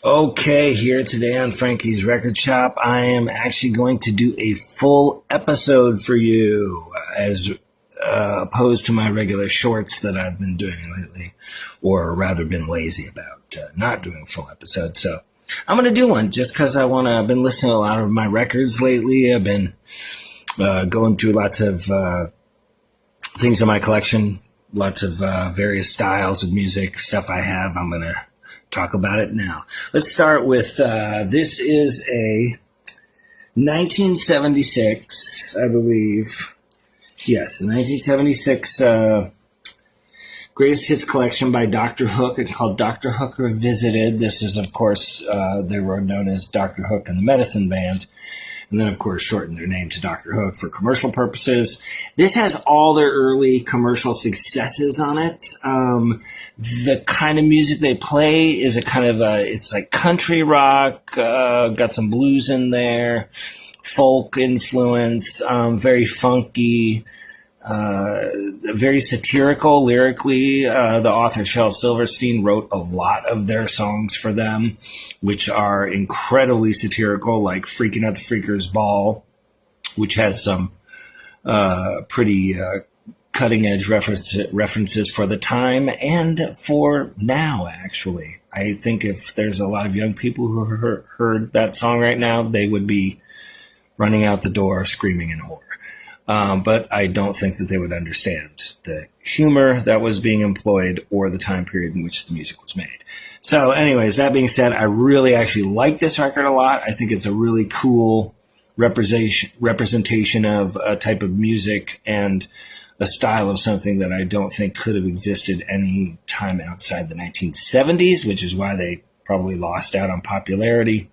Okay, here today on Frankie's Record Shop, I am actually going to do a full episode for you, as opposed to my regular shorts that I've been doing lately, or rather been lazy about not doing a full episode. So I'm going to do one just because I've been listening to a lot of my records lately. I've been going through lots of things in my collection, lots of various styles of music, stuff I have. I'm going to talk about it now. Let's start with this is a 1976, I believe. Yes, 1976 greatest hits collection by Dr. Hook. It's called Dr. Hook Revisited. This is, of course, they were known as Dr. Hook and the Medicine Band. And then, of course, shortened their name to Dr. Hook for commercial purposes. This has all their early commercial successes on it. The kind of music they play is a kind of it's like country rock, got some blues in there, folk influence, very funky, very satirical lyrically. The author Shel Silverstein wrote a lot of their songs for them, which are incredibly satirical, like Freaking Out the Freakers Ball, which has some pretty cutting edge references for the time and for now, actually. I think if there's a lot of young people who heard that song right now, they would be running out the door screaming in horror. But I don't think that they would understand the humor that was being employed or the time period in which the music was made. So anyways, that being said, I really actually like this record a lot. I think it's a really cool representation of a type of music and a style of something that I don't think could have existed any time outside the 1970s, which is why they probably lost out on popularity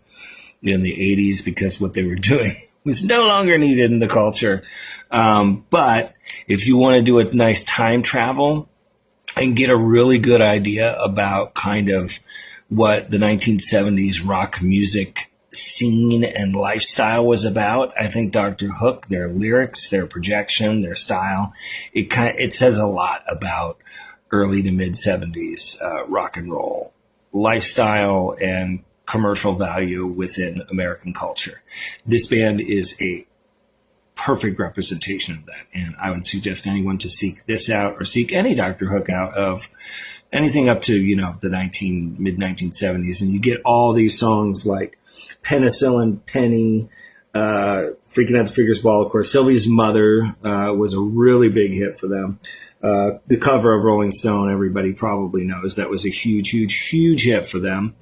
in the 80s, because what they were doing was no longer needed in the culture. But if you want to do a nice time travel and get a really good idea about kind of what the 1970s rock music scene and lifestyle was about, I think Dr. Hook, their lyrics, their projection, their style, it says a lot about early to mid 70s rock and roll lifestyle and commercial value within American culture. This band is a perfect representation of that, and I would suggest anyone to seek this out or seek any Dr. Hook out of anything up to, the mid 1970s, and you get all these songs like Penicillin Penny, Freaking Out the Freakers Ball. Of course, Sylvie's Mother was a really big hit for them. The cover of Rolling Stone, everybody probably knows that was a huge, huge, huge hit for them.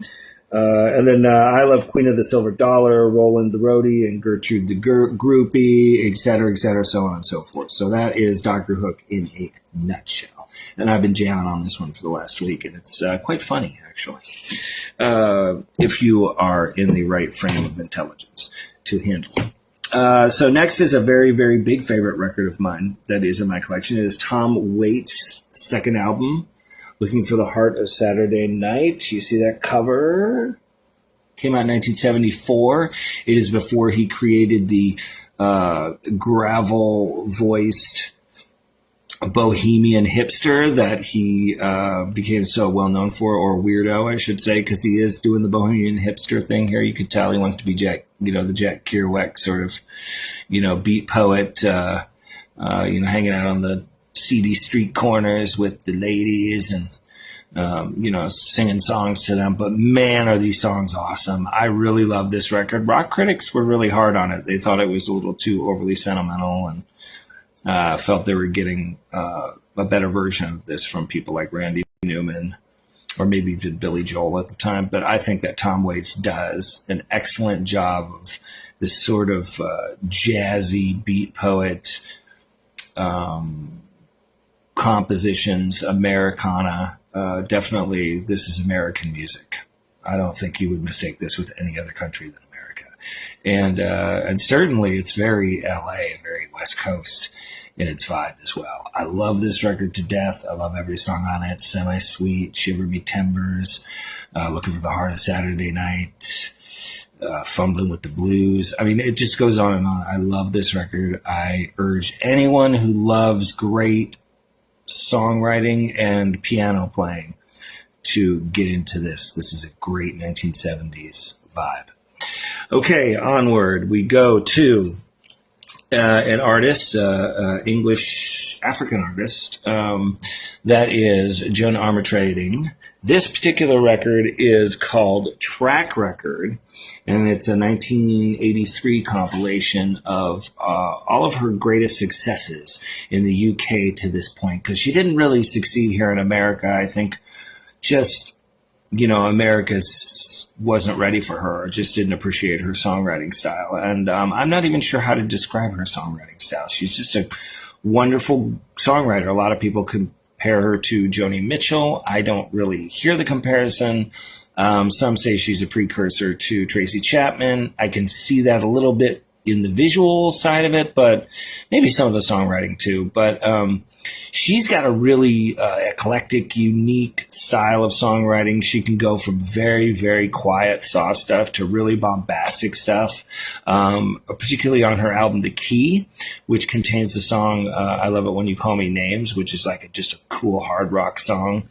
And then I Love Queen of the Silver Dollar, Roland the Roadie, and Gertrude the Groupie, et cetera, so on and so forth. So that is Dr. Hook in a nutshell. And I've been jamming on this one for the last week, and it's quite funny, actually, if you are in the right frame of intelligence to handle it. So next is a very, very big favorite record of mine that is in my collection. It is Tom Waits' second album, Looking for the Heart of Saturday Night. You see that cover? Came out in 1974. It is before he created the gravel-voiced bohemian hipster that he became so well known for, or weirdo, I should say, because he is doing the bohemian hipster thing here. You could tell he wants to be the Jack Kerouac sort of, beat poet, hanging out on the seedy street corners with the ladies and, singing songs to them. But man, are these songs awesome. I really love this record. Rock critics were really hard on it. They thought it was a little too overly sentimental, and felt they were getting a better version of this from people like Randy Newman or maybe even Billy Joel at the time. But I think that Tom Waits does an excellent job of this sort of jazzy beat poet compositions, Americana. Definitely, this is American music. I don't think you would mistake this with any other country than America. And certainly it's very LA, very West Coast in its vibe as well. I love this record to death. I love every song on it. Semi-Sweet, Shiver Me Timbers, Looking for the Heart of Saturday Night, Fumbling with the Blues. I mean, it just goes on and on. I love this record. I urge anyone who loves great songwriting and piano playing to get into this. This is a great 1970s vibe. Okay, onward. We go to an artist, English African artist, that is Joan Armatrading. This particular record is called Track Record, and it's a 1983 compilation of all of her greatest successes in the UK to this point, because she didn't really succeed here in America. I think just, America's wasn't ready for her, or just didn't appreciate her songwriting style. And I'm not even sure how to describe her songwriting style. She's just a wonderful songwriter. A lot of people compare her to Joni Mitchell. I don't really hear the comparison. Some say she's a precursor to Tracy Chapman. I can see that a little bit in the visual side of it, but maybe some of the songwriting too. But she's got a really eclectic, unique style of songwriting. She can go from very, very quiet, soft stuff to really bombastic stuff, particularly on her album The Key, which contains the song I Love It When You Call Me Names, which is like just a cool hard rock song.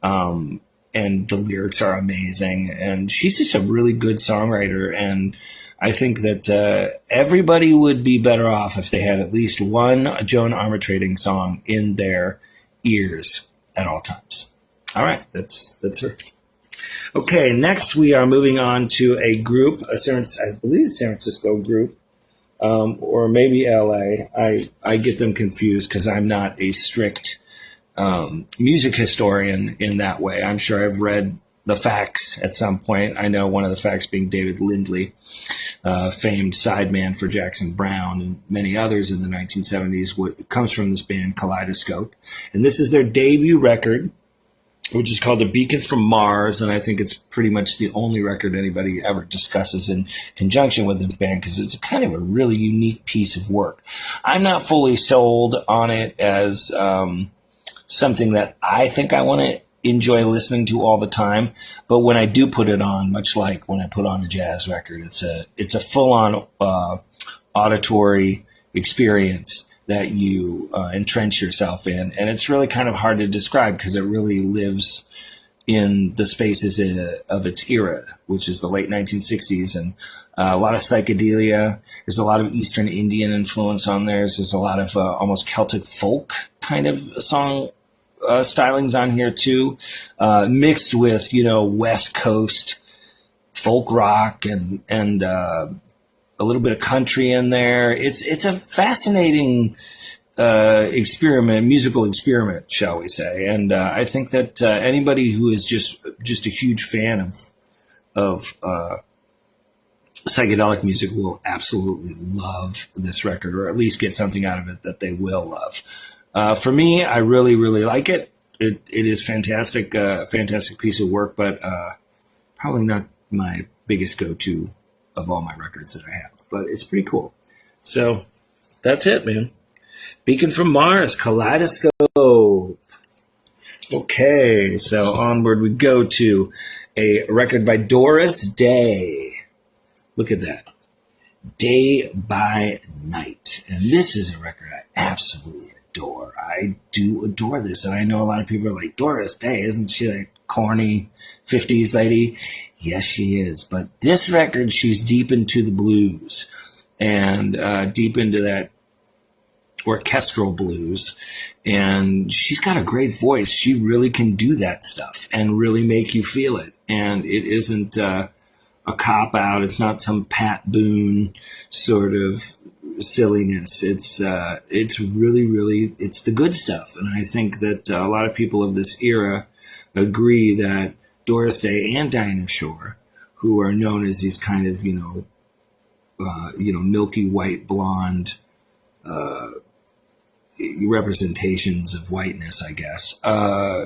And the lyrics are amazing. And she's just a really good songwriter. And I think that everybody would be better off if they had at least one Joan Armatrading song in their ears at all times. All right, that's her. Okay, next we are moving on to a group, I believe San Francisco group, or maybe LA. I get them confused because I'm not a strict music historian in that way. I'm sure I've read the facts at some point. I know one of the facts being David Lindley, famed sideman for Jackson Browne and many others in the 1970s, comes from this band Kaleidoscope. And this is their debut record, which is called A Beacon from Mars. And I think it's pretty much the only record anybody ever discusses in conjunction with this band, because it's kind of a really unique piece of work. I'm not fully sold on it as something that I think I want to enjoy listening to all the time, but when I do put it on, much like when I put on a jazz record, it's a full-on auditory experience that you entrench yourself in, and it's really kind of hard to describe because it really lives in the spaces of its era, which is the late 1960s, and a lot of psychedelia. There's a lot of Eastern Indian influence on there. There's a lot of almost Celtic folk kind of song stylings on here too, mixed with, West Coast folk rock and a little bit of country in there. It's a fascinating musical experiment, shall we say. And I think that anybody who is just a huge fan of psychedelic music will absolutely love this record, or at least get something out of it that they will love. For me, I really, really like it. It is fantastic, fantastic piece of work, but probably not my biggest go-to of all my records that I have. But it's pretty cool. So that's it, man. Beacon from Mars, Kaleidoscope. Okay, so onward we go to a record by Doris Day. Look at that. Day by Night. And this is a record I absolutely adore. I do adore this. And I know a lot of people are like, Doris Day, isn't she like corny 50s lady? Yes, she is. But this record, she's deep into the blues and deep into that orchestral blues. And she's got a great voice. She really can do that stuff and really make you feel it. And it isn't a cop-out. It's not some Pat Boone sort of silliness. It's really, really, it's the good stuff. And I think that a lot of people of this era agree that Doris Day and Dinah Shore, who are known as these kind of, milky white blonde representations of whiteness, I guess,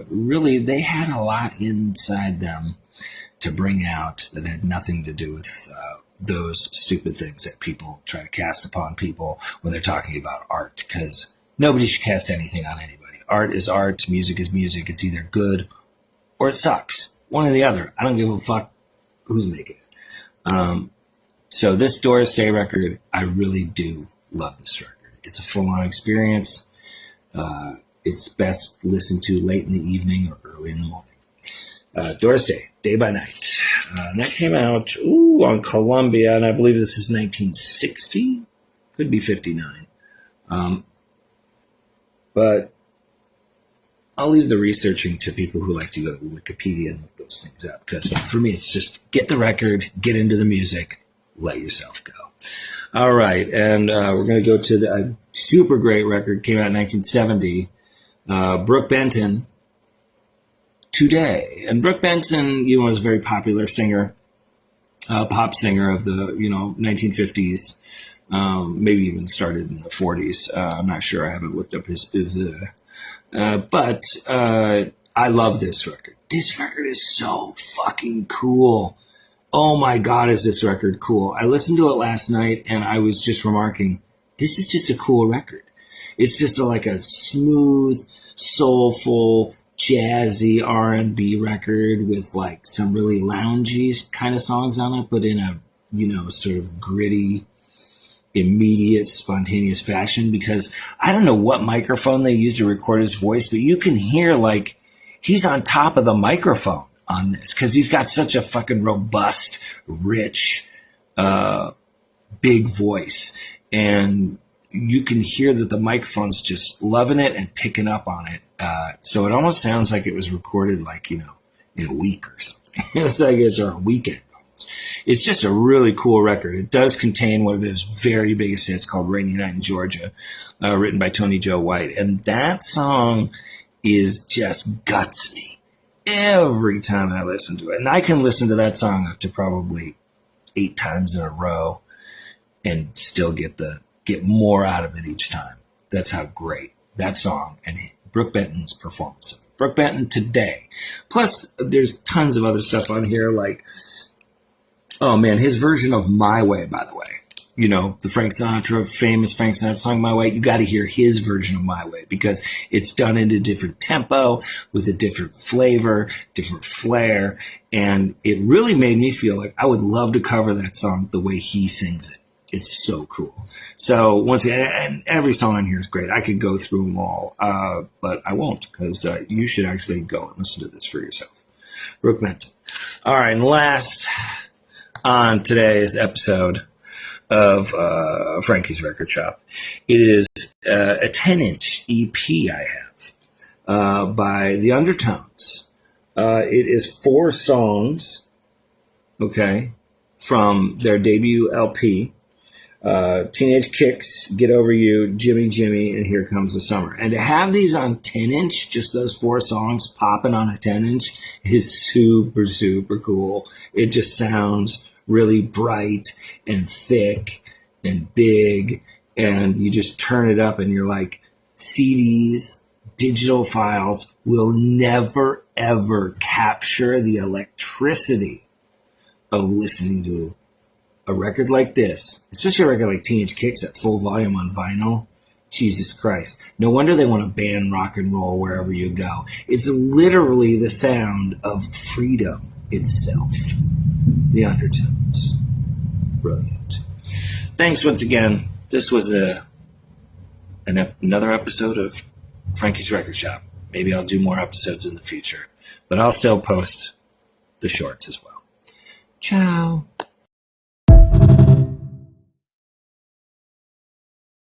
really, they had a lot inside them to bring out that had nothing to do with those stupid things that people try to cast upon people when they're talking about art, because nobody should cast anything on anybody. Art is art. Music is music. It's either good or it sucks. One or the other. I don't give a fuck who's making it. So this Doris Day record, I really do love this record. It's a full-on experience. It's best listened to late in the evening or early in the morning. Doris Day, Day by Night. And that came out on Columbia, and I believe this is 1960. Could be 59. But I'll leave the researching to people who like to go to Wikipedia and look those things up. Because for me, it's just get the record, get into the music, let yourself go. All right, and we're going to go to a super great record, came out in 1970, Brooke Benton, Today. And Brooke Benton, was a very popular singer, pop singer of the, 1950s, maybe even started in the 40s. I'm not sure. I haven't looked up but I love this record. This record is so fucking cool. Oh my God, is this record cool. I listened to it last night and I was just remarking, this is just a cool record. It's just like a smooth, soulful, jazzy R&B record with like some really loungy kind of songs on it, but in a, sort of gritty, immediate, spontaneous fashion, because I don't know what microphone they use to record his voice, but you can hear like he's on top of the microphone on this because he's got such a fucking robust, rich, big voice. And you can hear that the microphone's just loving it and picking up on it. So it almost sounds like it was recorded like, in a week or something. It's like it's a weekend. It's just a really cool record. It does contain one of his very biggest hits called Rainy Night in Georgia, written by Tony Joe White. And that song is just guts me every time I listen to it. And I can listen to that song up to probably 8 times in a row and still get more out of it each time. That's how great that song and Brooke Benton's performance of it. Brooke Benton, Today. Plus, there's tons of other stuff on here like, oh man, his version of My Way, by the way. The Frank Sinatra, famous Frank Sinatra song, My Way. You got to hear his version of My Way because it's done in a different tempo with a different flavor, different flair. And it really made me feel like I would love to cover that song the way he sings it. It's so cool. So once again, and every song on here is great. I could go through them all, but I won't because you should actually go and listen to this for yourself. Brooke Benton. All right, and last on today's episode of Frankie's Record Shop, it is a 10-inch EP I have by The Undertones. It is 4 songs, from their debut LP. Teenage Kicks, Get Over You, Jimmy Jimmy, and Here Comes the Summer. And to have these on 10-inch, just those 4 songs popping on a 10-inch is super, super cool. It just sounds really bright and thick and big, and you just turn it up and you're like, CDs, digital files will never, ever capture the electricity of listening to a record like this, especially a record like Teenage Kicks at full volume on vinyl. Jesus Christ. No wonder they want to ban rock and roll wherever you go. It's literally the sound of freedom itself. The Undertones. Brilliant. Thanks once again. This was another episode of Frankie's Record Shop. Maybe I'll do more episodes in the future, but I'll still post the shorts as well. Ciao.